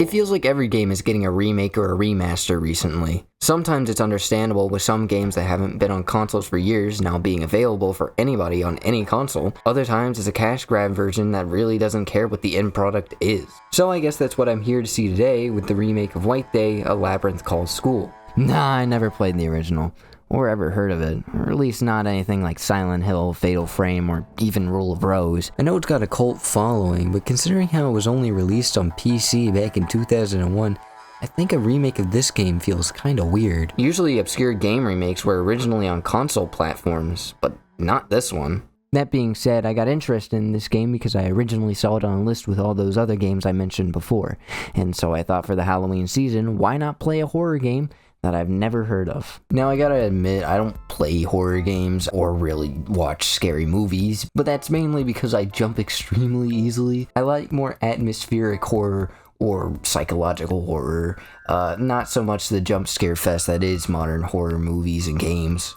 It feels like every game is getting a remake or a remaster recently. Sometimes it's understandable with some games that haven't been on consoles for years now being available for anybody on any console. Other times it's a cash grab version that really doesn't care what the end product is. So I guess that's what I'm here to see today with the remake of White Day, A Labyrinth Called School. Nah, I never played the original, or ever heard of it, or at least not anything like Silent Hill, Fatal Frame, or even Rule of Rose. I know it's got a cult following, but considering how it was only released on PC back in 2001, I think a remake of this game feels kinda weird. Usually obscure game remakes were originally on console platforms, but not this one. That being said, I got interested in this game because I originally saw it on a list with all those other games I mentioned before, and so I thought for the Halloween season, why not play a horror game that I've never heard of. Now I gotta admit, I don't play horror games or really watch scary movies, but that's mainly because I jump extremely easily. I like more atmospheric horror or psychological horror, not so much the jump scare fest that is modern horror movies and games.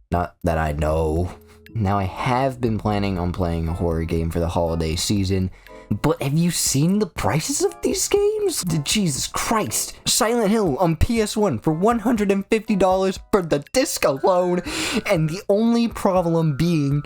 Not that I know. Now I have been planning on playing a horror game for the holiday season, but have you seen the prices of these games? Jesus Christ! Silent Hill on PS1 for $150 for the disc alone, and the only problem being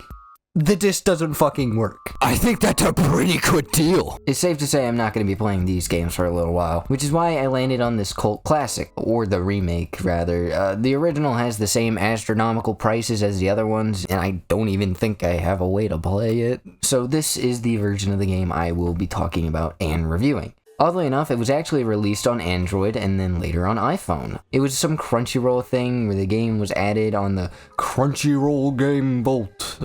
the disc doesn't fucking work. I think that's a pretty good deal. It's safe to say I'm not going to be playing these games for a little while, which is why I landed on this cult classic, or the remake, rather. The original has the same astronomical prices as the other ones, and I don't even think I have a way to play it. So this is the version of the game I will be talking about and reviewing. Oddly enough, it was actually released on Android and then later on iPhone. It was some Crunchyroll thing where the game was added on the Crunchyroll Game Vault.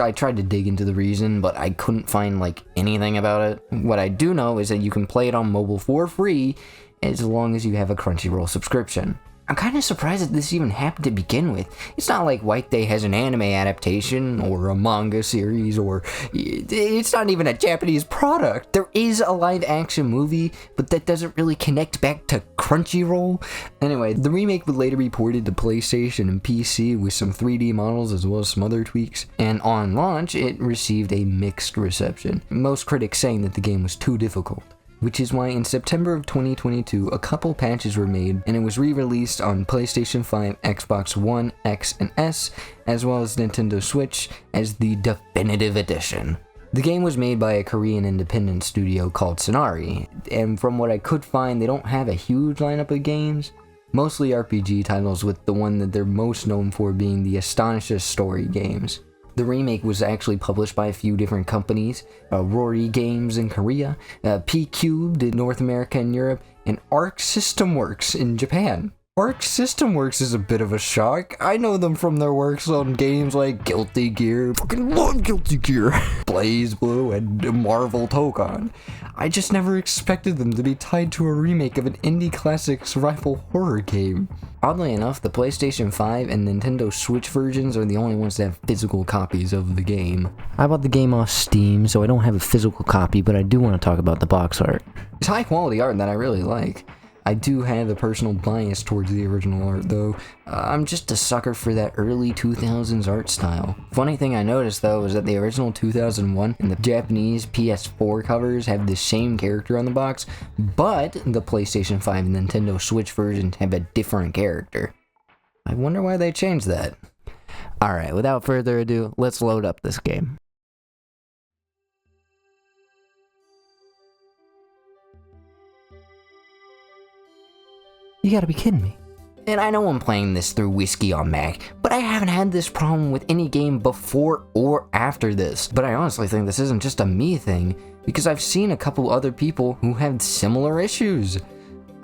I tried to dig into the reason, but I couldn't find anything about it. What I do know is that you can play it on mobile for free as long as you have a Crunchyroll subscription. I'm kind of surprised that this even happened to begin with. It's not like White Day has an anime adaptation or a manga series, or it's not even a Japanese product. There is a live action movie, but that doesn't really connect back to Crunchyroll. Anyway, the remake would later be ported to PlayStation and PC with some 3D models as well as some other tweaks, and on launch it received a mixed reception. Most critics saying that the game was too difficult, which is why in September of 2022, a couple patches were made, and it was re-released on PlayStation 5, Xbox One, X, and S, as well as Nintendo Switch as the Definitive Edition. The game was made by a Korean independent studio called Sonari, and from what I could find, they don't have a huge lineup of games, mostly RPG titles, with the one that they're most known for being the Astonish Us story games. The remake was actually published by a few different companies, Rory Games in Korea, P-Cubed in North America and Europe, and Arc System Works in Japan. Arc System Works is a bit of a shock. I know them from their works on games like Guilty Gear, fucking love Guilty Gear, Blaze Blue, and Marvel Tokon. I just never expected them to be tied to a remake of an indie classic survival horror game. Oddly enough, the PlayStation 5 and Nintendo Switch versions are the only ones that have physical copies of the game. I bought the game off Steam, so I don't have a physical copy, but I do want to talk about the box art. It's high quality art that I really like. I do have a personal bias towards the original art, though. I'm just a sucker for that early 2000s art style. Funny thing I noticed, though, is that the original 2001 and the Japanese PS4 covers have the same character on the box, but the PlayStation 5 and Nintendo Switch versions have a different character. I wonder why they changed that. Alright, without further ado, let's load up this game. You gotta be kidding me. And I know I'm playing this through Whiskey on Mac, but I haven't had this problem with any game before or after this. But I honestly think this isn't just a me thing, because I've seen a couple other people who had similar issues.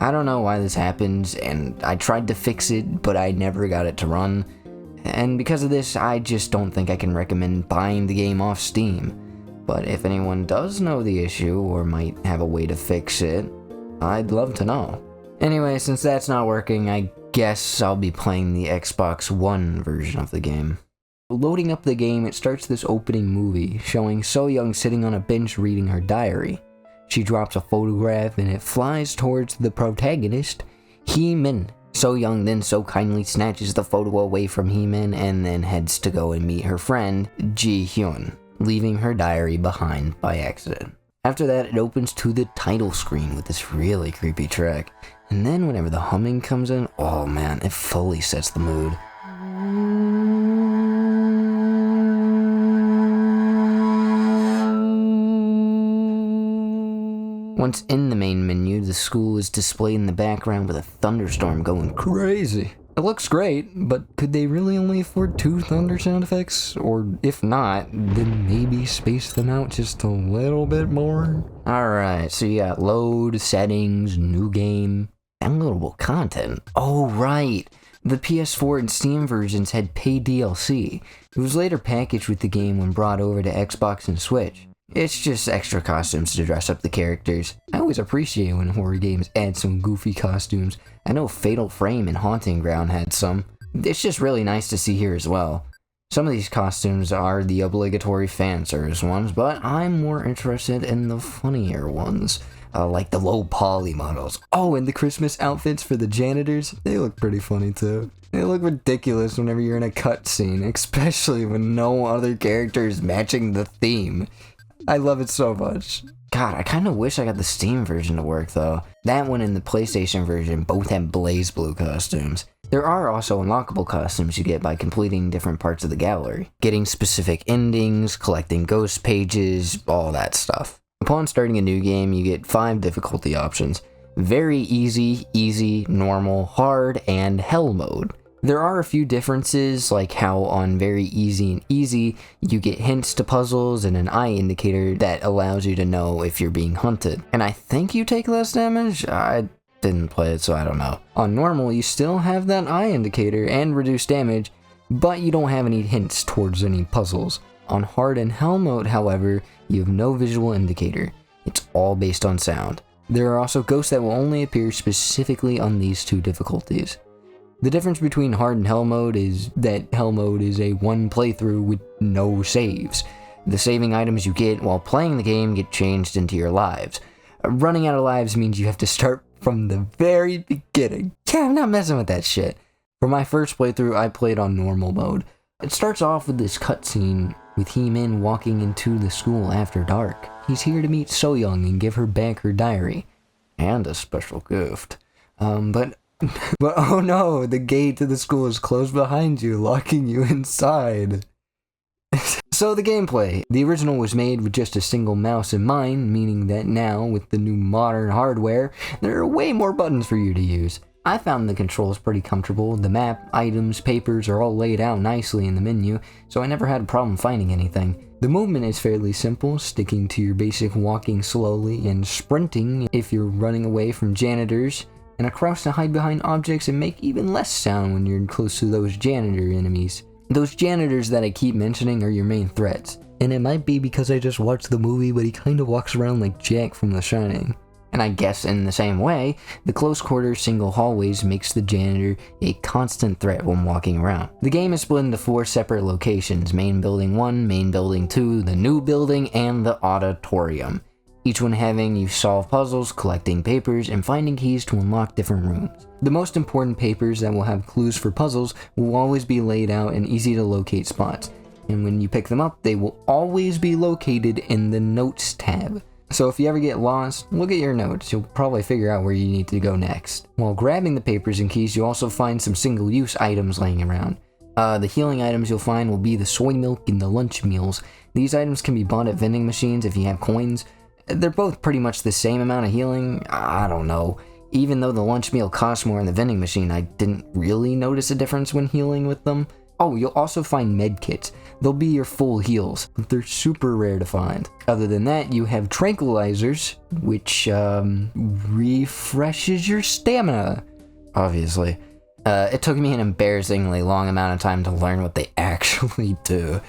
I don't know why this happens, and I tried to fix it, but I never got it to run. And because of this, I just don't think I can recommend buying the game off Steam. But if anyone does know the issue, or might have a way to fix it, I'd love to know. Anyway, since that's not working, I guess I'll be playing the Xbox One version of the game. Loading up the game, it starts this opening movie, showing So Young sitting on a bench reading her diary. She drops a photograph and it flies towards the protagonist, Hee-min. So Young then so kindly snatches the photo away from Hee-min and then heads to go and meet her friend, Ji-hyun, leaving her diary behind by accident. After that, it opens to the title screen with this really creepy track. And then whenever the humming comes in, oh man, it fully sets the mood. Once in the main menu, the school is displayed in the background with a thunderstorm going crazy. It looks great, but could they really only afford 2 thunder sound effects? Or if not, then maybe space them out just a little bit more? Alright, so you got load, settings, new game, downloadable content. Oh right, the PS4 and Steam versions had paid DLC. It was later packaged with the game when brought over to Xbox and Switch. It's just extra costumes to dress up the characters. I always appreciate when horror games add some goofy costumes. I know Fatal Frame and Haunting Ground had some. It's just really nice to see here as well. Some of these costumes are the obligatory fan service ones, but I'm more interested in the funnier ones. Like the low poly models. Oh, and the Christmas outfits for the janitors, they look pretty funny too. They look ridiculous whenever you're in a cutscene, especially when no other character is matching the theme. I love it so much. God, I kind of wish I got the Steam version to work though. That one and the PlayStation version both have blaze blue costumes. There are also unlockable costumes you get by completing different parts of the gallery, getting specific endings, collecting ghost pages, all that stuff. Upon starting a new game, you get 5 difficulty options. Very easy, easy, normal, hard, and hell mode. There are a few differences, like how on very easy and easy, you get hints to puzzles and an eye indicator that allows you to know if you're being hunted. And I think you take less damage? I didn't play it, so I don't know. On normal, you still have that eye indicator and reduced damage, but you don't have any hints towards any puzzles. On hard and hell mode, however, you have no visual indicator. It's all based on sound. There are also ghosts that will only appear specifically on these 2 difficulties. The difference between hard and hell mode is that hell mode is a 1 playthrough with no saves. The saving items you get while playing the game get changed into your lives. Running out of lives means you have to start from the very beginning. Yeah, I'm not messing with that shit. For my first playthrough, I played on normal mode. It starts off with this cutscene with He-Man walking into the school after dark. He's here to meet So-Young and give her back her diary. And a special gift. But oh no, the gate to the school is closed behind you, locking you inside. So the gameplay. The original was made with just a single mouse in mind, meaning that now, with the new modern hardware, there are way more buttons for you to use. I found the controls pretty comfortable. The map, items, papers are all laid out nicely in the menu, so I never had a problem finding anything. The movement is fairly simple, sticking to your basic walking slowly and sprinting if you're running away from janitors, and a crouch to hide behind objects and make even less sound when you're close to those janitor enemies. Those janitors that I keep mentioning are your main threats, and it might be because I just watched the movie, but he kinda walks around like Jack from The Shining. And I guess in the same way, the close quarters single hallways makes the janitor a constant threat when walking around. The game is split into 4 separate locations: Main Building 1, Main Building 2, the New Building, and the Auditorium. Each one having you solve puzzles, collecting papers, and finding keys to unlock different rooms. The most important papers that will have clues for puzzles will always be laid out in easy to locate spots, and when you pick them up, they will always be located in the Notes tab. So if you ever get lost, look at your notes, you'll probably figure out where you need to go next. While grabbing the papers and keys, you'll also find some single-use items laying around. The healing items you'll find will be the soy milk and the lunch meals. These items can be bought at vending machines if you have coins. They're both pretty much the same amount of healing. I don't know. Even though the lunch meal costs more in the vending machine, I didn't really notice a difference when healing with them. Oh, you'll also find med kits. They'll be your full heals, but they're super rare to find. Other than that, you have tranquilizers, which refreshes your stamina, obviously. It took me an embarrassingly long amount of time to learn what they actually do.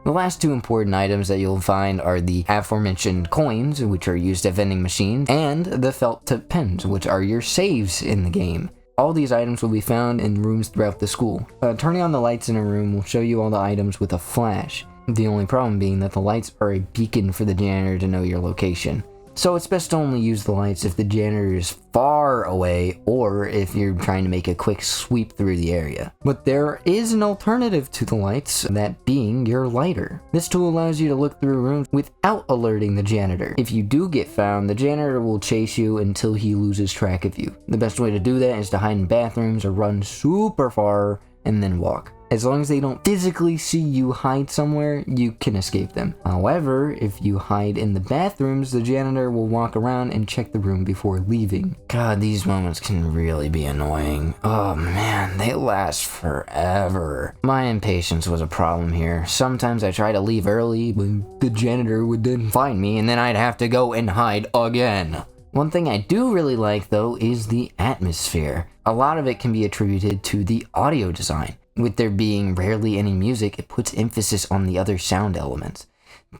The last 2 important items that you'll find are the aforementioned coins, which are used at vending machines, and the felt tip pens, which are your saves in the game. All these items will be found in rooms throughout the school. Turning on the lights in a room will show you all the items with a flash. The only problem being that the lights are a beacon for the janitor to know your location. So it's best to only use the lights if the janitor is far away or if you're trying to make a quick sweep through the area. But there is an alternative to the lights, that being your lighter. This tool allows you to look through rooms without alerting the janitor. If you do get found, the janitor will chase you until he loses track of you. The best way to do that is to hide in bathrooms or run super far and then walk. As long as they don't physically see you hide somewhere, you can escape them. However, if you hide in the bathrooms, the janitor will walk around and check the room before leaving. God, these moments can really be annoying. Oh man, they last forever. My impatience was a problem here. Sometimes I try to leave early, but the janitor would then find me and then I'd have to go and hide again. One thing I do really like though is the atmosphere. A lot of it can be attributed to the audio design. With there being rarely any music, it puts emphasis on the other sound elements.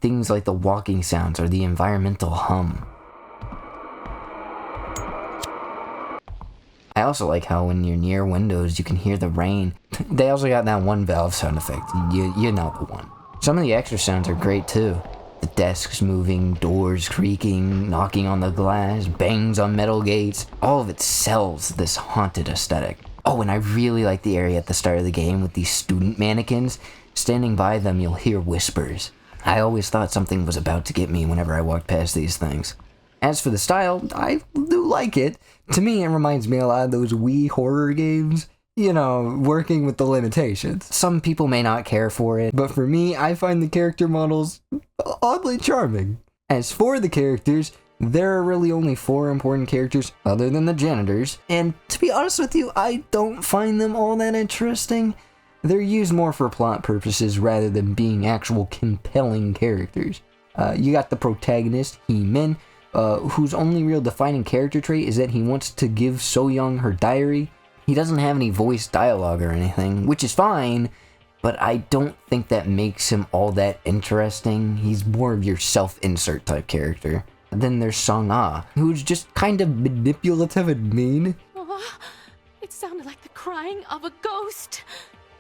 Things like the walking sounds or the environmental hum. I also like how when you're near windows, you can hear the rain. They also got that one valve sound effect. You know the one. Some of the extra sounds are great too. The desks moving, doors creaking, knocking on the glass, bangs on metal gates. All of it sells this haunted aesthetic. Oh, and I really like the area at the start of the game with these student mannequins. Standing by them, you'll hear whispers. I always thought something was about to get me whenever I walked past these things. As for the style, I do like it. To me, it reminds me a lot of those Wii horror games. You know, working with the limitations. Some people may not care for it, but for me, I find the character models oddly charming. As for the characters, there are really only 4 important characters other than the janitors, and to be honest with you, I don't find them all that interesting. They're used more for plot purposes rather than being actual compelling characters. You got the protagonist, He-Min, whose only real defining character trait is that he wants to give So-Young her diary. He doesn't have any voice dialogue or anything, which is fine, but I don't think that makes him all that interesting. He's more of your self-insert type character. Then there's Song-Ah, who's just kind of manipulative and mean. Oh, it sounded like the crying of a ghost.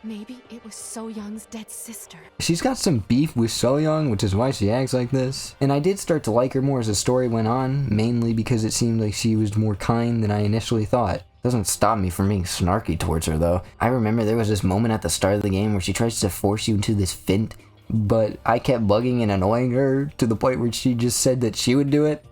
Maybe it was So-Young's dead sister. She's got some beef with So-Young, which is why she acts like this. And I did start to like her more as the story went on, mainly because it seemed like she was more kind than I initially thought. Doesn't stop me from being snarky towards her though. I remember there was this moment at the start of the game where she tries to force you into this feint, but I kept bugging and annoying her to the point where she just said that she would do it.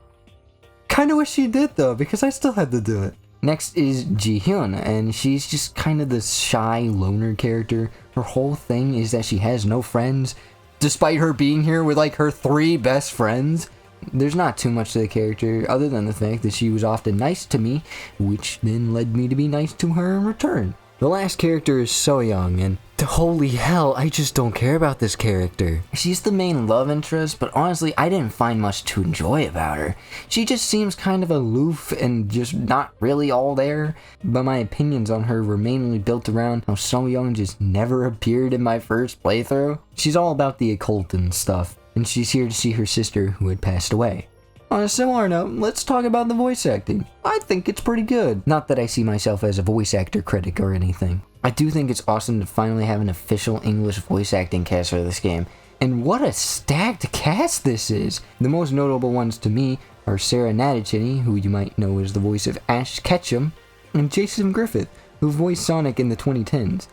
Kinda wish she did though, because I still had to do it. Next is Ji-hyun, and she's just kind of the shy loner character. Her whole thing is that she has no friends, despite her being here with like her 3 best friends. There's not too much to the character other than the fact that she was often nice to me, which then led me to be nice to her in return. The last character is So-Young, and holy hell, I just don't care about this character. She's the main love interest, but honestly, I didn't find much to enjoy about her. She just seems kind of aloof and just not really all there, but my opinions on her were mainly built around how So-Young just never appeared in my first playthrough. She's all about the occult and stuff, and she's here to see her sister who had passed away. On a similar note, let's talk about the voice acting. I think it's pretty good. Not that I see myself as a voice actor critic or anything. I do think it's awesome to finally have an official English voice acting cast for this game. And what a stacked cast this is! The most notable ones to me are Sarah Natachini, who you might know as the voice of Ash Ketchum, and Jason Griffith, who voiced Sonic in the 2010s.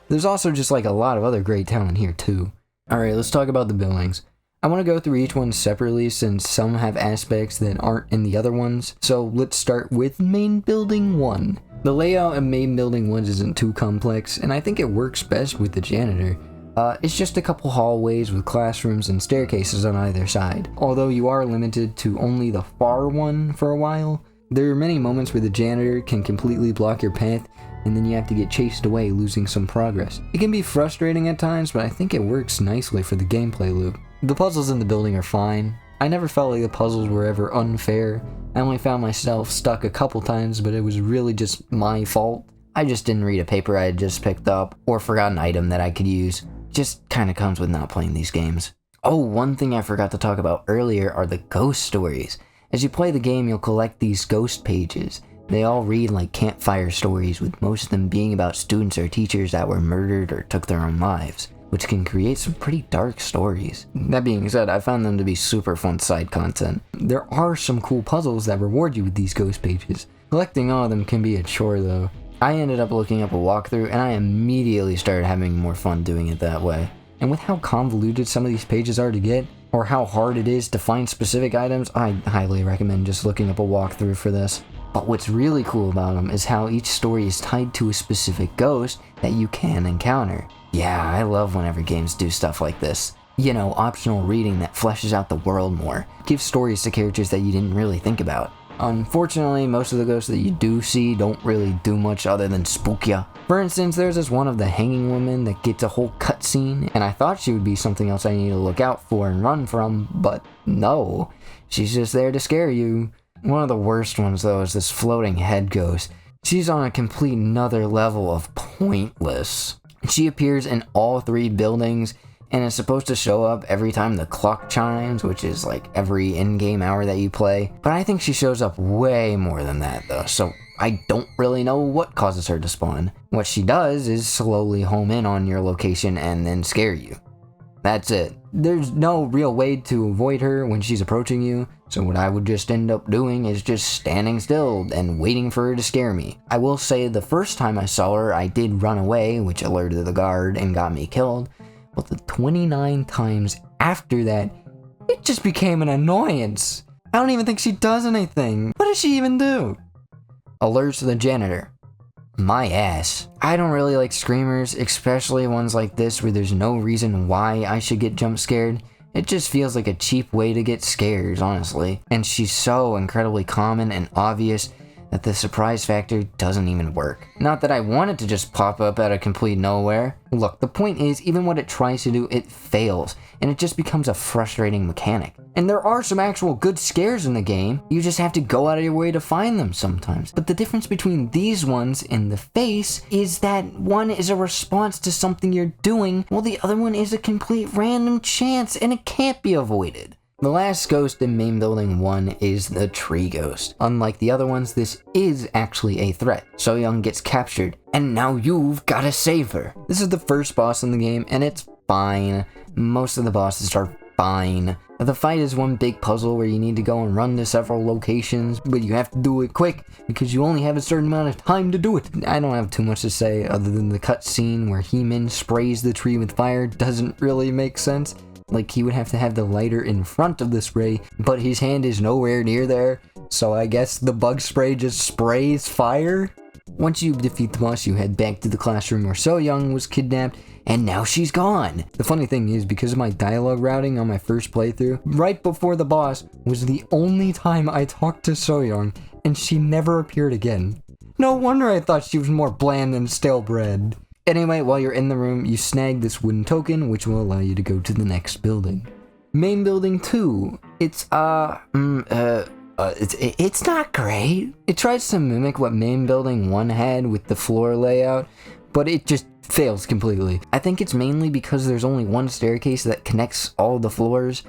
There's also just like a lot of other great talent here too. Alright, let's talk about the buildings. I want to go through each one separately since some have aspects that aren't in the other ones, so let's start with Main Building 1. The layout of Main Building 1 isn't too complex, and I think it works best with the janitor. It's just a couple hallways with classrooms and staircases on either side. Although you are limited to only the far one for a while, there are many moments where the janitor can completely block your path, and then you have to get chased away, losing some progress. It can be frustrating at times, but I think it works nicely for the gameplay loop. The puzzles in the building are fine. I never felt like the puzzles were ever unfair. I only found myself stuck a couple times, but it was really just my fault. I just didn't read a paper I had just picked up, or forgot an item that I could use. Just kinda comes with not playing these games. Oh, one thing I forgot to talk about earlier are the ghost stories. As you play the game, you'll collect these ghost pages. They all read like campfire stories, with most of them being about students or teachers that were murdered or took their own lives. which can create some pretty dark stories. That being said, I found them to be super fun side content. There are some cool puzzles that reward you with these ghost pages. Collecting all of them can be a chore though. I ended up looking up a walkthrough and I immediately started having more fun doing it that way. And with how convoluted some of these pages are to get, or how hard it is to find specific items, I highly recommend just looking up a walkthrough for this. But what's really cool about them is how each story is tied to a specific ghost that you can encounter. Yeah, I love whenever games do stuff like this. You know, optional reading that fleshes out the world more, gives stories to characters that you didn't really think about. Unfortunately, most of the ghosts that you do see don't really do much other than spook ya. For instance, there's this one of the hanging woman that gets a whole cutscene, and I thought she would be something else I need to look out for and run from, but no, she's just there to scare you. One of the worst ones though is this floating head ghost. She's on a complete another level of pointless. She appears in all 3 buildings and is supposed to show up every time the clock chimes, which is like every in-game hour that you play. But I think she shows up way more than that though, so I don't really know what causes her to spawn. What she does is slowly home in on your location and then scare you. That's it. There's no real way to avoid her when she's approaching you, so what I would just end up doing is just standing still and waiting for her to scare me. I will say the first time I saw her, I did run away, which alerted the guard and got me killed, but the 29 times after that, it just became an annoyance. I don't even think she does anything. What does she even do? Alerts the janitor. My ass. I don't really like screamers, especially ones like this where there's no reason why I should get jump scared. It just feels like a cheap way to get scares, honestly. And she's so incredibly common and obvious that the surprise factor doesn't even work. Not that I want it to just pop up out of complete nowhere. Look, the point is, even what it tries to do, it fails, and it just becomes a frustrating mechanic. And there are some actual good scares in the game, you just have to go out of your way to find them sometimes. But the difference between these ones in the face is that one is a response to something you're doing, while the other one is a complete random chance, and it can't be avoided. The last ghost in main building 1 is the tree ghost. Unlike the other ones, this is actually a threat. So-young gets captured, and now you've gotta save her. This is the first boss in the game, and it's fine. Most of the bosses are fine. The fight is one big puzzle where you need to go and run to several locations, but you have to do it quick because you only have a certain amount of time to do it. I don't have too much to say other than the cutscene where He-Man sprays the tree with fire doesn't really make sense. Like, he would have to have the lighter in front of the spray, but his hand is nowhere near there, so I guess the bug spray just sprays fire? Once you defeat the boss, you head back to the classroom where So-young was kidnapped, and now she's gone. The funny thing is, because of my dialogue routing on my first playthrough, right before the boss was the only time I talked to So-young, and she never appeared again. No wonder I thought she was more bland than stale bread. Anyway, while you're in the room, you snag this wooden token, which will allow you to go to the next building. Main building 2. It's not great. It tries to mimic what main building 1 had with the floor layout, but it just fails completely. I think it's mainly because there's only one staircase that connects all the floors,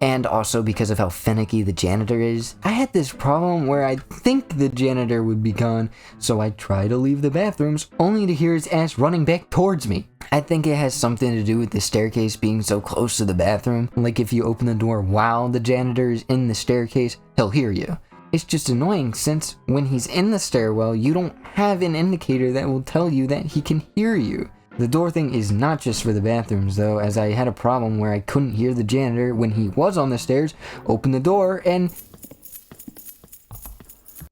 and also because of how finicky the janitor is. I had this problem where I'd think the janitor would be gone, so I'd try to leave the bathrooms, only to hear his ass running back towards me. I think it has something to do with the staircase being so close to the bathroom. Like, if you open the door while the janitor is in the staircase, he'll hear you. It's just annoying since when he's in the stairwell, you don't have an indicator that will tell you that he can hear you. The door thing is not just for the bathrooms though, as I had a problem where I couldn't hear the janitor when he was on the stairs, open the door, and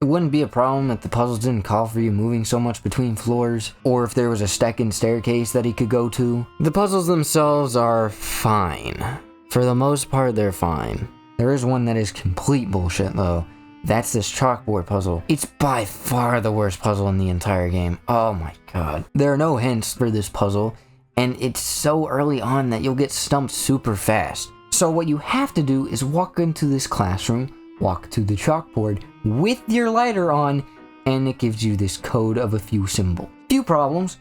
it wouldn't be a problem if the puzzles didn't call for you moving so much between floors, or if there was a second staircase that he could go to. The puzzles themselves are fine. For the most part, they're fine. There is one that is complete bullshit though. That's this chalkboard puzzle. It's by far the worst puzzle in the entire game. Oh my god. There are no hints for this puzzle, and it's so early on that you'll get stumped super fast. So what you have to do is walk into this classroom, walk to the chalkboard with your lighter on, and it gives you this code of a few symbols. Few problems.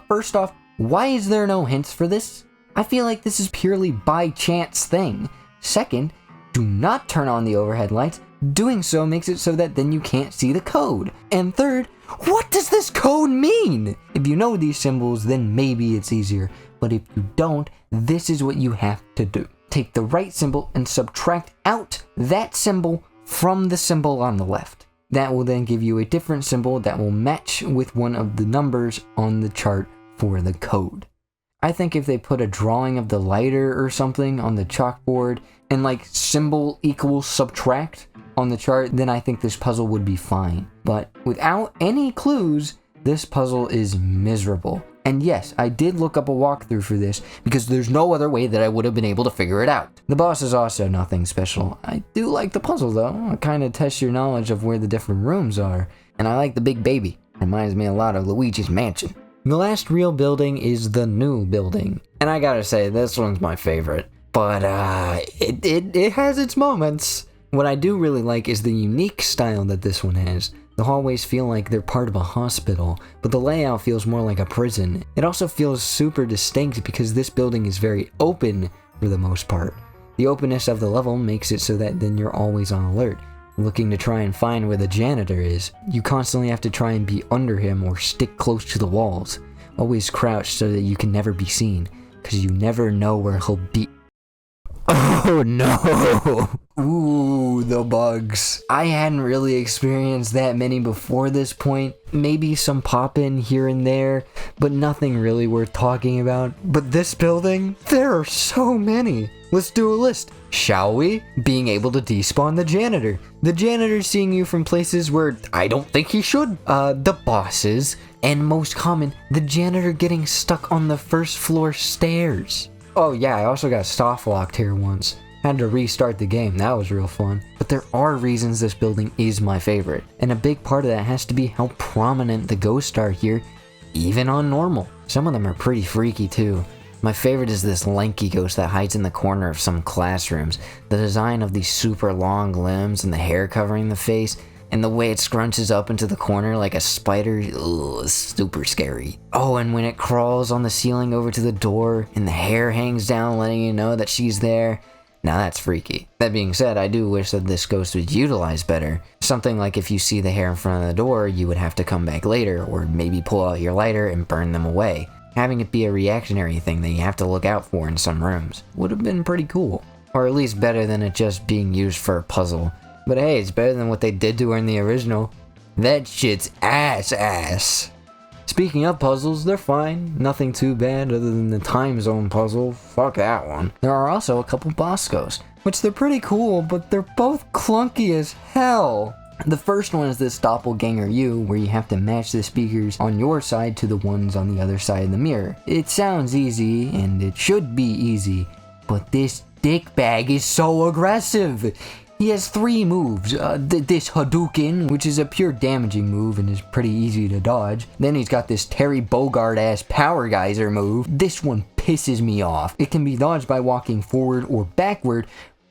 First off, why is there no hints for this? I feel like this is purely by chance thing. Second, do not turn on the overhead lights. Doing so makes it so that then you can't see the code. And third, what does this code mean? If you know these symbols, then maybe it's easier. But if you don't, this is what you have to do. Take the right symbol and subtract out that symbol from the symbol on the left. That will then give you a different symbol that will match with one of the numbers on the chart for the code. I think if they put a drawing of the lighter or something on the chalkboard and like symbol equals subtract on the chart, then I think this puzzle would be fine. But without any clues, this puzzle is miserable. And yes, I did look up a walkthrough for this because there's no other way that I would have been able to figure it out. The boss is also nothing special. I do like the puzzle though. It kind of tests your knowledge of where the different rooms are. And I like the big baby. Reminds me a lot of Luigi's mansion. The last real building is the new building. And I gotta say, this one's my favorite. But it has its moments. What I do really like is the unique style that this one has. The hallways feel like they're part of a hospital, but the layout feels more like a prison. It also feels super distinct because this building is very open for the most part. The openness of the level makes it so that then you're always on alert, looking to try and find where the janitor is. You constantly have to try and be under him or stick close to the walls. Always crouch so that you can never be seen, because you never know where he'll be. Oh no! Ooh, the bugs. I hadn't really experienced that many before this point. Maybe some pop-in here and there, but nothing really worth talking about. But this building, there are so many. Let's do a list, shall we? Being able to despawn the janitor. The janitor seeing you from places where I don't think he should. The bosses. And most common, the janitor getting stuck on the first floor stairs. Oh yeah, I also got soft locked here once. Had to restart the game, that was real fun. But there are reasons this building is my favorite. And a big part of that has to be how prominent the ghosts are here, even on normal. Some of them are pretty freaky too. My favorite is this lanky ghost that hides in the corner of some classrooms. The design of these super long limbs and the hair covering the face, and the way it scrunches up into the corner like a spider, ugh, is super scary. Oh, and when it crawls on the ceiling over to the door, and the hair hangs down letting you know that she's there, now that's freaky. That being said, I do wish that this ghost was utilized better. Something like if you see the hair in front of the door, you would have to come back later, or maybe pull out your lighter and burn them away. Having it be a reactionary thing that you have to look out for in some rooms would have been pretty cool. Or at least better than it just being used for a puzzle. But hey, it's better than what they did to her in the original. That shit's ass. Speaking of puzzles, they're fine. Nothing too bad other than the time zone puzzle. Fuck that one. There are also a couple boss ghosts, which they're pretty cool, but they're both clunky as hell. The first one is this doppelganger you, where you have to match the speakers on your side to the ones on the other side of the mirror. It sounds easy, and it should be easy, but this dickbag is so aggressive. He has 3 moves. This Hadouken, which is a pure damaging move and is pretty easy to dodge. Then he's got this Terry Bogard-ass Power Geyser move. This one pisses me off. It can be dodged by walking forward or backward,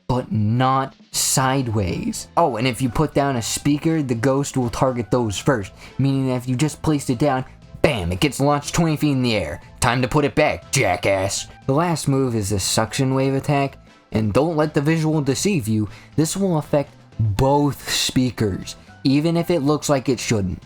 but not sideways. Oh, and if you put down a speaker, the ghost will target those first, meaning that if you just placed it down, bam, it gets launched 20 feet in the air. Time to put it back, jackass. The last move is the suction wave attack. And don't let the visual deceive you, this will affect both speakers, even if it looks like it shouldn't.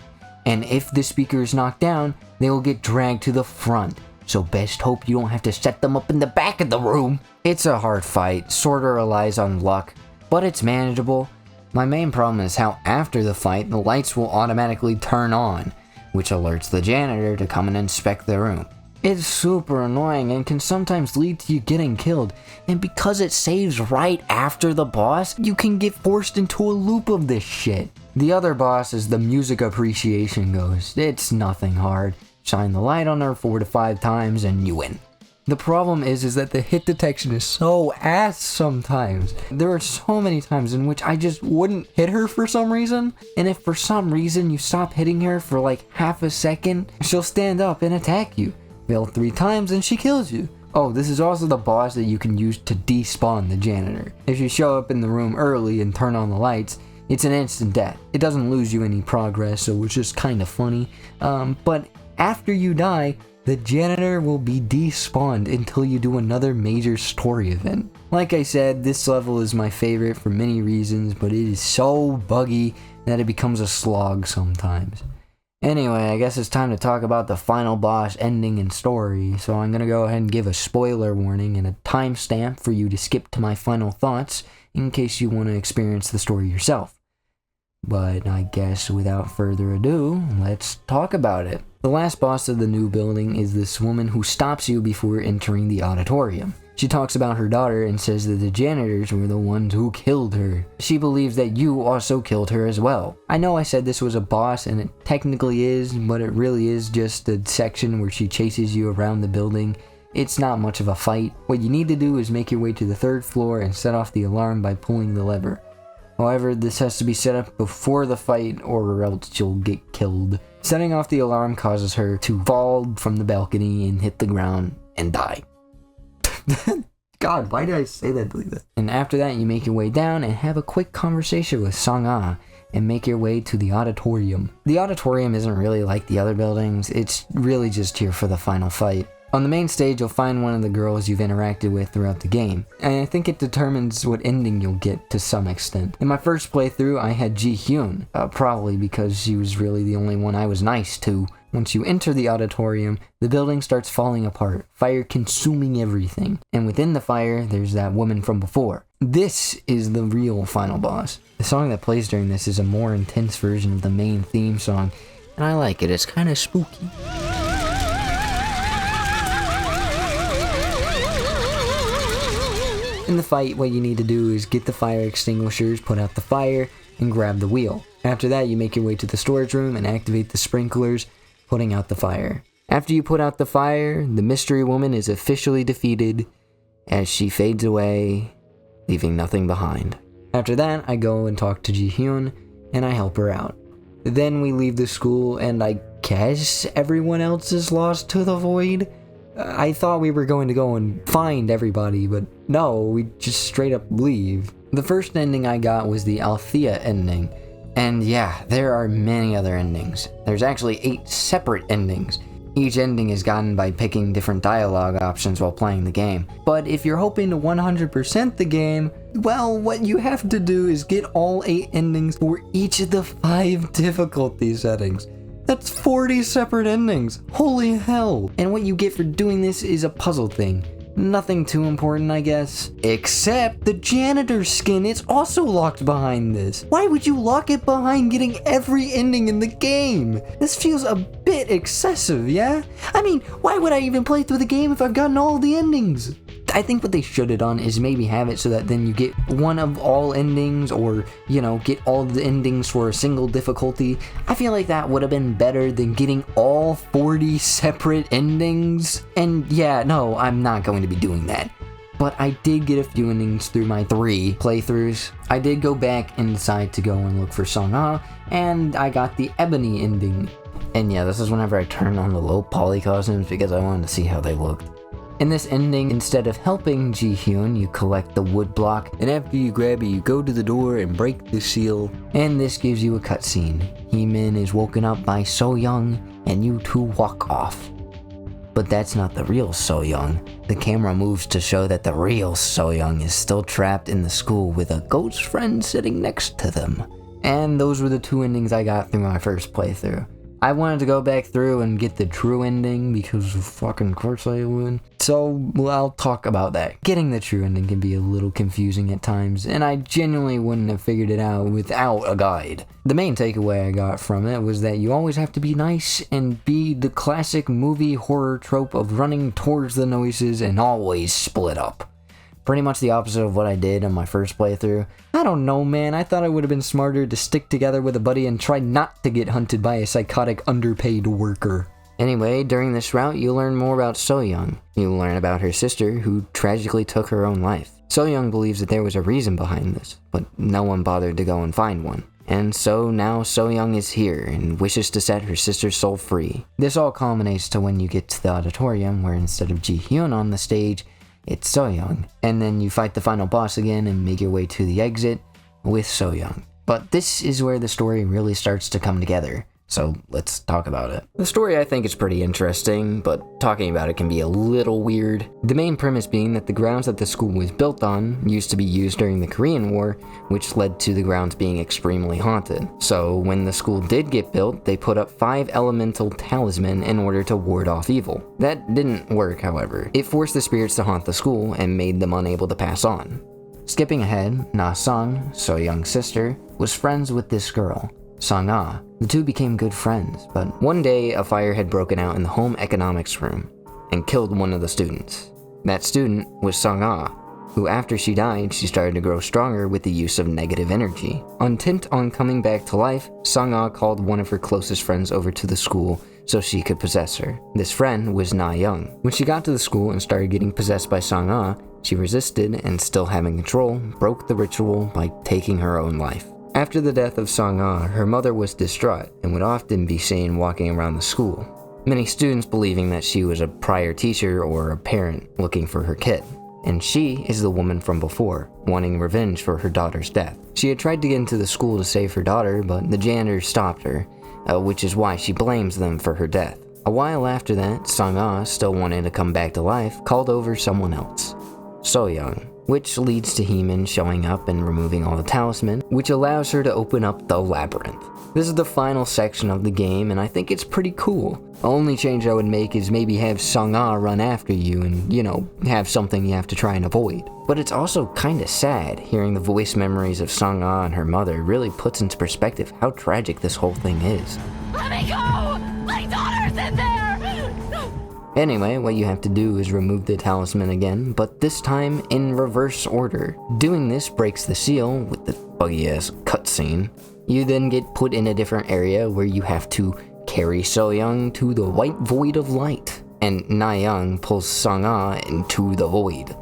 And if the speaker is knocked down, they will get dragged to the front, so best hope you don't have to set them up in the back of the room. It's a hard fight, sorta relies on luck, but it's manageable. My main problem is how after the fight, the lights will automatically turn on, which alerts the janitor to come and inspect the room. It's super annoying and can sometimes lead to you getting killed, and because it saves right after the boss, you can get forced into a loop of this shit. The other boss is the music appreciation ghost. It's nothing hard. Shine the light on her 4 to 5 times and you win. The problem is that the hit detection is so ass sometimes. There are so many times in which I just wouldn't hit her for some reason, and if for some reason you stop hitting her for like half a second, she'll stand up and attack you. Fail 3 times and she kills you. Oh, this is also the boss that you can use to despawn the janitor. If you show up in the room early and turn on the lights, it's an instant death. It doesn't lose you any progress, so it's just kind of funny. But after you die, the janitor will be despawned until you do another major story event. Like I said, this level is my favorite for many reasons, but it is so buggy that it becomes a slog sometimes. Anyway, I guess it's time to talk about the final boss ending and story, so I'm gonna go ahead and give a spoiler warning and a timestamp for you to skip to my final thoughts in case you want to experience the story yourself. But I guess without further ado, let's talk about it. The last boss of the new building is this woman who stops you before entering the auditorium. She talks about her daughter and says that the janitors were the ones who killed her. She believes that you also killed her as well. I know I said this was a boss, and it technically is, but it really is just a section where she chases you around the building. It's not much of a fight. What you need to do is make your way to the 3rd floor and set off the alarm by pulling the lever. However, this has to be set up before the fight or else you'll get killed. Setting off the alarm causes her to fall from the balcony and hit the ground and die. God, why did I say that like that? And after that, you make your way down and have a quick conversation with Song-ah and make your way to the auditorium. The auditorium isn't really like the other buildings, it's really just here for the final fight. On the main stage, you'll find one of the girls you've interacted with throughout the game, and I think it determines what ending you'll get to some extent. In my first playthrough, I had Ji-hyun, probably because she was really the only one I was nice to. Once you enter the auditorium, the building starts falling apart, fire consuming everything, and within the fire, there's that woman from before. This is the real final boss. The song that plays during this is a more intense version of the main theme song, and I like it, it's kind of spooky. In the fight, what you need to do is get the fire extinguishers, put out the fire, and grab the wheel. After that, you make your way to the storage room and activate the sprinklers, putting out the fire. After you put out the fire, the mystery woman is officially defeated as she fades away, leaving nothing behind. After that, I go and talk to Ji-hyun, and I help her out. Then we leave the school, and I guess everyone else is lost to the void? I thought we were going to go and find everybody, but no, we just straight up leave. The first ending I got was the Althea ending, and yeah, there are many other endings. There's actually 8 separate endings. Each ending is gotten by picking different dialogue options while playing the game. But if you're hoping to 100% the game, well, what you have to do is get all 8 endings for each of the 5 difficulty settings. That's 40 separate endings. Holy hell. And what you get for doing this is a puzzle thing. Nothing too important, I guess. Except the janitor's skin, it's also locked behind this. Why would you lock it behind getting every ending in the game? This feels a bit excessive, yeah? I mean, why would I even play through the game if I've gotten all the endings? I think what they should have done is maybe have it so that then you get one of all endings, or, you know, get all the endings for a single difficulty. I feel like that would have been better than getting all 40 separate endings. And yeah, no, I'm not going to be doing that. But I did get a few endings through my 3 playthroughs. I did go back and decide to go and look for Song-ah, and I got the Ebony ending. And yeah, this is whenever I turned on the low poly costumes because I wanted to see how they looked. In this ending, instead of helping Ji-hyun, you collect the wood block, and after you grab it, you go to the door and break the seal, and this gives you a cutscene. Heemin is woken up by So-young, and you two walk off. But that's not the real So-young. The camera moves to show that the real So-young is still trapped in the school with a ghost friend sitting next to them. And those were the 2 endings I got through my first playthrough. I wanted to go back through and get the true ending because fucking course I would. So, well, I'll talk about that. Getting the true ending can be a little confusing at times, and I genuinely wouldn't have figured it out without a guide. The main takeaway I got from it was that you always have to be nice and be the classic movie horror trope of running towards the noises and always split up. Pretty much the opposite of what I did on my first playthrough. I don't know, man, I thought it would have been smarter to stick together with a buddy and try not to get hunted by a psychotic underpaid worker. Anyway, during this route, you learn more about So-young. You learn about her sister, who tragically took her own life. So-young believes that there was a reason behind this, but no one bothered to go and find one. And so now So-young is here and wishes to set her sister's soul free. This all culminates to when you get to the auditorium, where instead of Ji-hyun on the stage, it's So-young. And then you fight the final boss again and make your way to the exit with So-young. But this is where the story really starts to come together. so let's talk about it. The story I think is pretty interesting, but talking about it can be a little weird. The main premise being that the grounds that the school was built on used to be used during the Korean War, which led to the grounds being extremely haunted. So when the school did get built, they put up 5 elemental talisman in order to ward off evil. That didn't work, however. It forced the spirits to haunt the school and made them unable to pass on. Skipping ahead, Na-sung, So-young's sister, was friends with this girl, Sung-ah. The two became good friends, but one day a fire had broken out in the home economics room and killed one of the students. That student was Sung-ah, who after she died, she started to grow stronger with the use of negative energy. Intent on coming back to life, Sung-ah called one of her closest friends over to the school so she could possess her. This friend was Na-young. When she got to the school and started getting possessed by Sung-ah, she resisted and, still having control, broke the ritual by taking her own life. After the death of Sung-ah, her mother was distraught and would often be seen walking around the school, many students believing that she was a prior teacher or a parent looking for her kid. And she is the woman from before, wanting revenge for her daughter's death. She had tried to get into the school to save her daughter, but the janitor stopped her, which is why she blames them for her death. A while after that, Sung-ah, still wanting to come back to life, called over someone else, So-young, which leads to Heeman showing up and removing all the talisman, which allows her to open up the Labyrinth. This is the final section of the game, and I think it's pretty cool. The only change I would make is maybe have Sung-ah run after you and, have something you have to try and avoid. But it's also kinda sad, hearing the voice memories of Sung-ah and her mother really puts into perspective how tragic this whole thing is. Let me go! My daughter's in there! Anyway, what you have to do is remove the talisman again, but this time in reverse order. Doing this breaks the seal with the buggy-ass cutscene. You then get put in a different area where you have to carry So-young to the white void of light, and Na-young pulls Sung-ah into the void.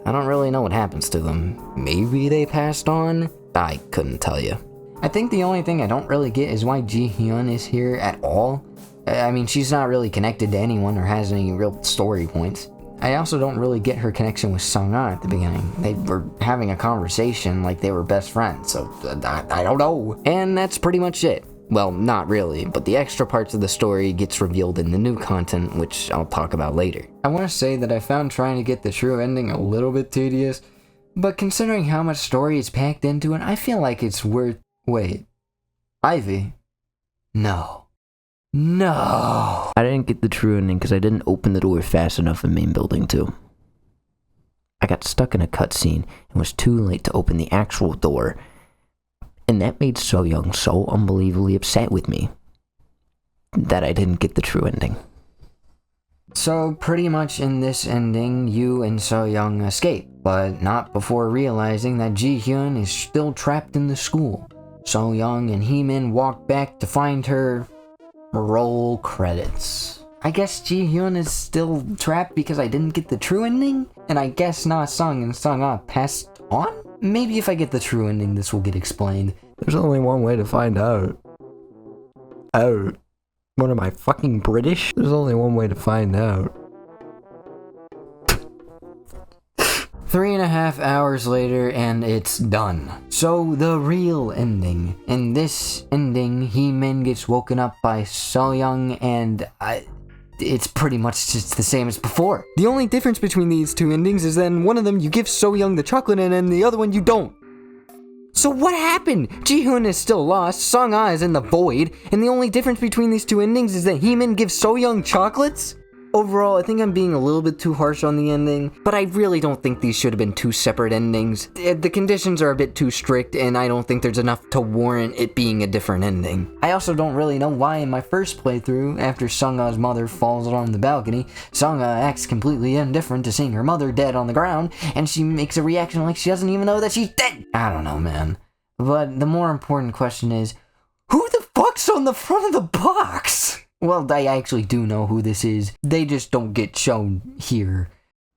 I don't really know what happens to them. Maybe they passed on? I couldn't tell you. I think the only thing I don't really get is why Ji-hyun is here at all. I mean, she's not really connected to anyone or has any real story points. I also don't really get her connection with Sung-ah at the beginning. They were having a conversation like they were best friends, so I don't know. And that's pretty much it. Well, not really, but the extra parts of the story gets revealed in the new content, which I'll talk about later. I want to say that I found trying to get the true ending a little bit tedious, but considering how much story is packed into it, I feel like it's worth... Wait. Ivy? No. No! I didn't get the true ending because I didn't open the door fast enough in main building 2. I got stuck in a cutscene and was too late to open the actual door, and that made So-young so unbelievably upset with me that I didn't get the true ending. So pretty much in this ending, you and So-young escape, but not before realizing that Ji-hyun is still trapped in the school. So-young and Heeman walk back to find her. Roll credits. I guess Ji-hyun is still trapped because I didn't get the true ending? And I guess Na-sung and Sung-ah passed on? Maybe if I get the true ending, this will get explained. There's only one way to find out. Oh. What am I, fucking British? There's only one way to find out. 3.5 hours later, and it's done. So, the real ending. In this ending, Heeman gets woken up by So-young, and it's pretty much just the same as before. The only difference between these two endings is that in one of them you give So-young the chocolate, and in the other one you don't. So what happened? Ji-hyun is still lost, Sung-ah is in the void, and the only difference between these two endings is that Heeman gives So-young chocolates? Overall, I think I'm being a little bit too harsh on the ending, but I really don't think these should have been two separate endings. The conditions are a bit too strict, and I don't think there's enough to warrant it being a different ending. I also don't really know why in my first playthrough, after Sung-ah's mother falls on the balcony, Sung-ah acts completely indifferent to seeing her mother dead on the ground, and she makes a reaction like she doesn't even know that she's dead. I don't know, man. But the more important question is, who the fuck's on the front of the box? Well, I actually do know who this is. They just don't get shown here.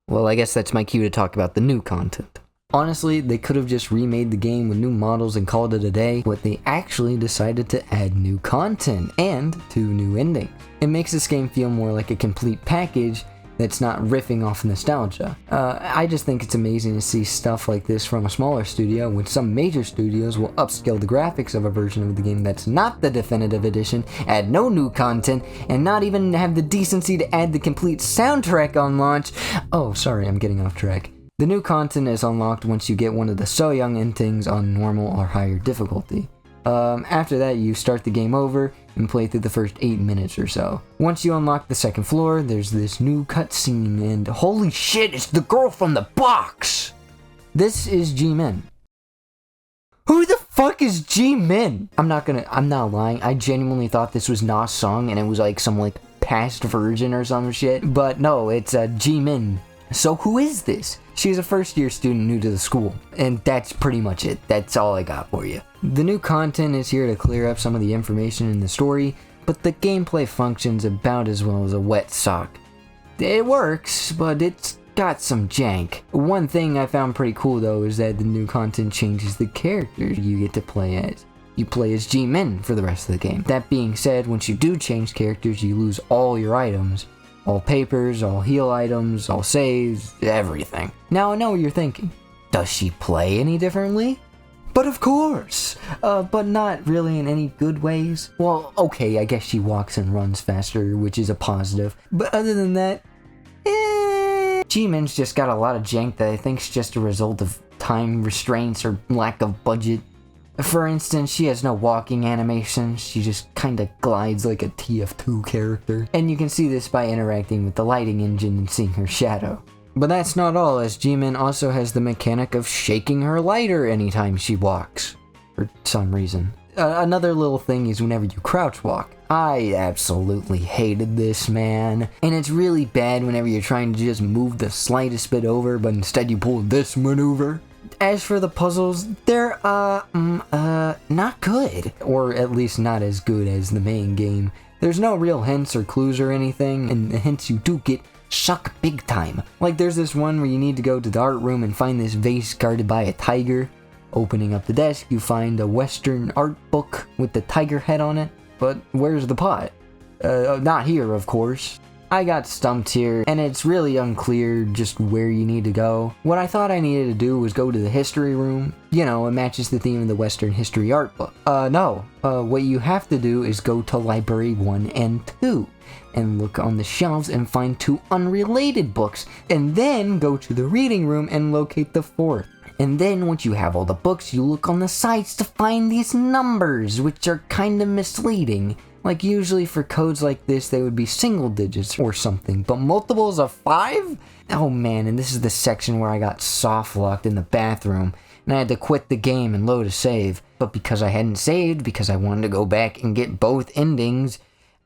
Well, I guess that's my cue to talk about the new content. Honestly, they could have just remade the game with new models and called it a day, but they actually decided to add new content and 2 new endings. It makes this game feel more like a complete package, that's not riffing off nostalgia. I just think it's amazing to see stuff like this from a smaller studio, when some major studios will upscale the graphics of a version of the game that's not the definitive edition, add no new content, and not even have the decency to add the complete soundtrack on launch. Oh, sorry, I'm getting off track. The new content is unlocked once you get one of the So Young endings on normal or higher difficulty. After that, you start the game over and play through the first 8 minutes or so. Once you unlock the second floor, there's this new cutscene, and holy shit, it's the girl from the box! This is G-Min. Who the fuck is G-Min? I'm not lying, I genuinely thought this was Na's song and it was like some past version or some shit, but no, it's G-Min. So who is this? She's a first-year student new to the school, and that's pretty much it. That's all I got for you. The new content is here to clear up some of the information in the story, but the gameplay functions about as well as a wet sock. It works, but it's got some jank. One thing I found pretty cool though is that the new content changes the characters you get to play as. You play as G-Min for the rest of the game. That being said, once you do change characters, you lose all your items. All papers, all heal items, all saves, everything. Now I know what you're thinking. Does she play any differently? But of course! But not really in any good ways. Well, okay, I guess she walks and runs faster, which is a positive. But other than that, G-Min's just got a lot of jank that I think's just a result of time restraints or lack of budget. For instance, she has no walking animations, she just kinda glides like a TF2 character. And you can see this by interacting with the lighting engine and seeing her shadow. But that's not all, as G-Min also has the mechanic of shaking her lighter anytime she walks. For some reason. Another little thing is whenever you crouch walk. I absolutely hated this, man. And it's really bad whenever you're trying to just move the slightest bit over, but instead you pull this maneuver. As for the puzzles, they're, not good. Or at least not as good as the main game. There's no real hints or clues or anything, and the hints you do get suck big time. Like there's this one where you need to go to the art room and find this vase guarded by a tiger. Opening up the desk, you find a Western art book with the tiger head on it. But where's the pot? Not here, of course. I got stumped here, and it's really unclear just where you need to go. What I thought I needed to do was go to the history room. You know, it matches the theme of the Western history art book. No. What you have to do is go to library 1 and 2, and look on the shelves and find 2 unrelated books, and then go to the reading room and locate the 4th. And then once you have all the books, you look on the sides to find these numbers, which are kinda misleading. Like usually for codes like this, they would be single digits or something, but multiples of 5? Oh man, and this is the section where I got soft locked in the bathroom, and I had to quit the game and load a save. But because I hadn't saved, because I wanted to go back and get both endings,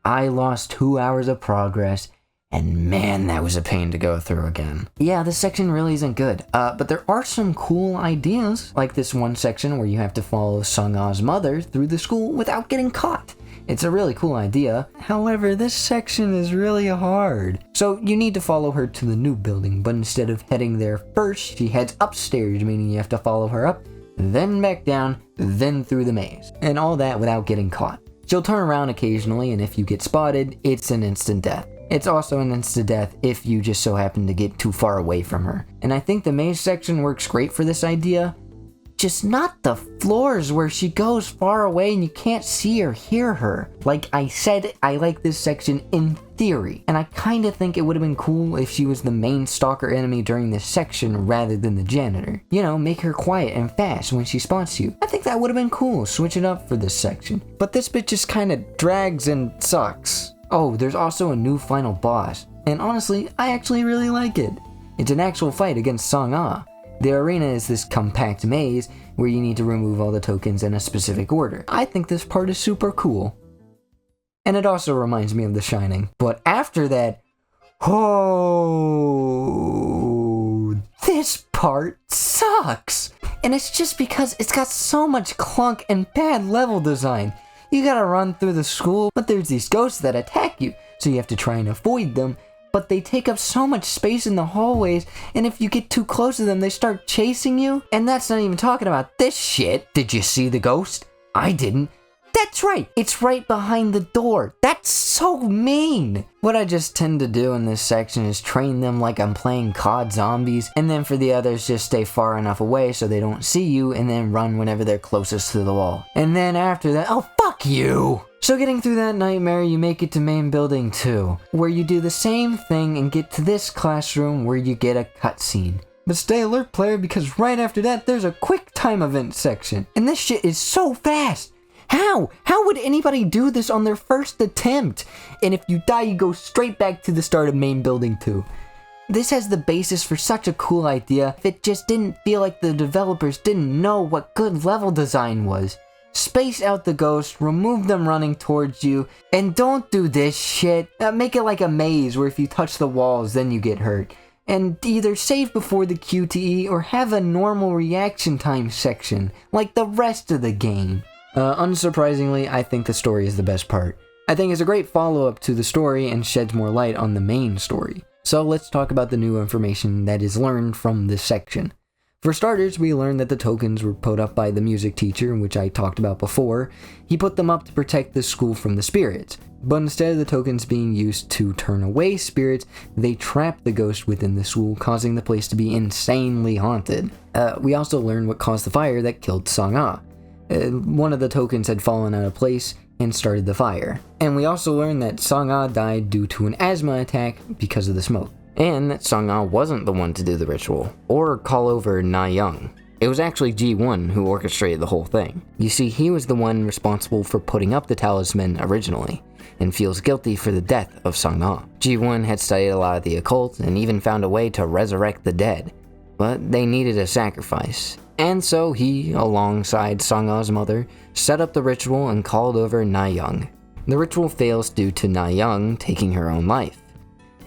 I lost 2 hours of progress, and man, that was a pain to go through again. Yeah, this section really isn't good, but there are some cool ideas, like this one section where you have to follow Sung-A's mother through the school without getting caught. It's a really cool idea. However, this section is really hard. So you need to follow her to the new building, but instead of heading there first, she heads upstairs, meaning you have to follow her up, then back down, then through the maze. And all that without getting caught. She'll turn around occasionally, and if you get spotted, it's an instant death. It's also an instant death if you just so happen to get too far away from her. And I think the maze section works great for this idea. Just not the floors where she goes far away and you can't see or hear her. Like I said, I like this section in theory, and I kinda think it would have been cool if she was the main stalker enemy during this section rather than the janitor. You know, make her quiet and fast when she spots you. I think that would have been cool, switch it up for this section. But this bit just kinda drags and sucks. Oh, there's also a new final boss, and honestly, I actually really like it. It's an actual fight against Sung-A. The arena is this compact maze where you need to remove all the tokens in a specific order. I think this part is super cool. And it also reminds me of The Shining. But after that, oh, this part sucks. And it's just because it's got so much clunk and bad level design. You gotta run through the school, but there's these ghosts that attack you, so you have to try and avoid them. But they take up so much space in the hallways, and if you get too close to them, they start chasing you. And that's not even talking about this shit. Did you see the ghost? I didn't. That's right! It's right behind the door! That's so mean! What I just tend to do in this section is train them like I'm playing COD Zombies, and then for the others just stay far enough away so they don't see you, and then run whenever they're closest to the wall. And then after that, oh fuck you! So getting through that nightmare, you make it to main building 2, where you do the same thing and get to this classroom where you get a cutscene. But stay alert, player, because right after that, there's a quick time event section. And this shit is so fast! How? How would anybody do this on their first attempt? And if you die, you go straight back to the start of main building 2. This has the basis for such a cool idea, it just didn't feel like the developers didn't know what good level design was. Space out the ghost, remove them running towards you, and don't do this shit. Make it like a maze where if you touch the walls, then you get hurt. And either save before the QTE or have a normal reaction time section, like the rest of the game. Unsurprisingly, I think the story is the best part. I think it's a great follow-up to the story and sheds more light on the main story. So let's talk about the new information that is learned from this section. For starters, we learned that the tokens were put up by the music teacher, which I talked about before. He put them up to protect the school from the spirits, but instead of the tokens being used to turn away spirits, they trapped the ghost within the school, causing the place to be insanely haunted. We also learned what caused the fire that killed Sang-ah. One of the tokens had fallen out of place and started the fire. And we also learned that Sang-ah died due to an asthma attack because of the smoke. And that Sang-ah wasn't the one to do the ritual, or call over Na-young. It was actually Ji-won who orchestrated the whole thing. You see, he was the one responsible for putting up the talisman originally, and feels guilty for the death of Sang-ah. Ji-won had studied a lot of the occult, and even found a way to resurrect the dead. But they needed a sacrifice. And so he, alongside Sang-ah's mother, set up the ritual and called over Na-young. The ritual fails due to Na-young taking her own life.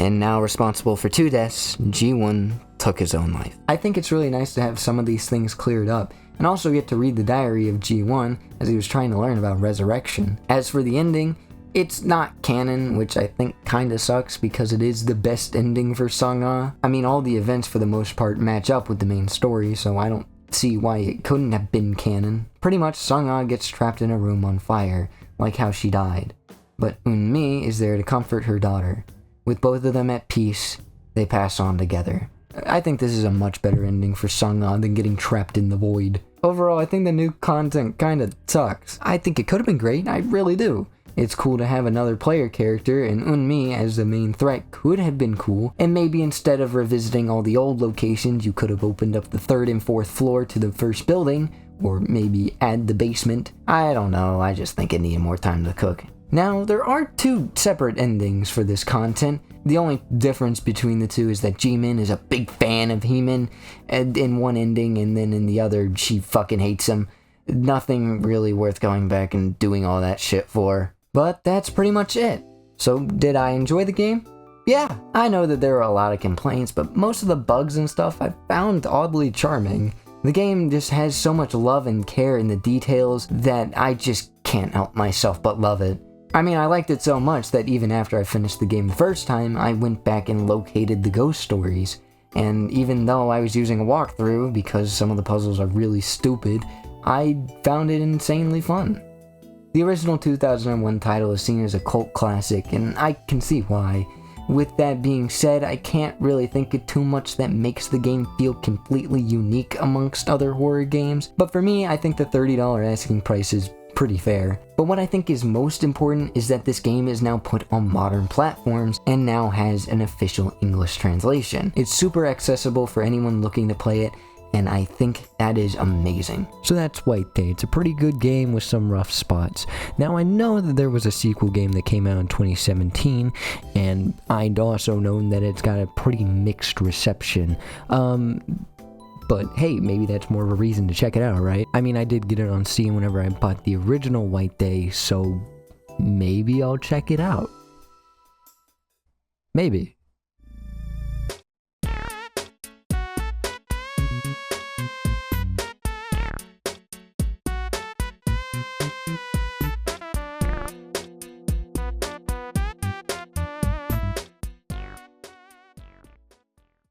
And now responsible for 2 deaths, Ji-won took his own life. I think it's really nice to have some of these things cleared up, and also get to read the diary of Ji-won as he was trying to learn about resurrection. As for the ending, it's not canon, which I think kinda sucks because it is the best ending for Sang-ah. I mean, all the events for the most part match up with the main story, so I don't see why it couldn't have been canon. Pretty much, Sang-ah gets trapped in a room on fire, like how she died. But Eunmi is there to comfort her daughter. With both of them at peace, they pass on together. I think this is a much better ending for Sang-ah than getting trapped in the void. Overall, I think the new content kinda sucks. I think it could have been great, I really do. It's cool to have another player character, and Eunmi as the main threat could have been cool, and maybe instead of revisiting all the old locations, you could have opened up the 3rd and 4th floor to the first building, or maybe add the basement. I don't know, I just think it needed more time to cook. Now, there are 2 separate endings for this content. The only difference between the 2 is that Jimin is a big fan of Heemin in one ending, and then in the other, she fucking hates him. Nothing really worth going back and doing all that shit for. But that's pretty much it. So, did I enjoy the game? Yeah, I know that there are a lot of complaints, but most of the bugs and stuff I found oddly charming. The game just has so much love and care in the details that I just can't help myself but love it. I mean, I liked it so much that even after I finished the game the first time, I went back and located the ghost stories. And even though I was using a walkthrough because some of the puzzles are really stupid, I found it insanely fun. The original 2001 title is seen as a cult classic, and I can see why. With that being said, I can't really think of too much that makes the game feel completely unique amongst other horror games, but for me, I think the $30 asking price is pretty fair. But what I think is most important is that this game is now put on modern platforms and now has an official English translation. It's super accessible for anyone looking to play it, and I think that is amazing. So that's White Day. It's a pretty good game with some rough spots. Now I know that there was a sequel game that came out in 2017, and I'd also known that it's got a pretty mixed reception. But hey, maybe that's more of a reason to check it out, right? I mean, I did get it on Steam whenever I bought the original White Day, so maybe I'll check it out. Maybe.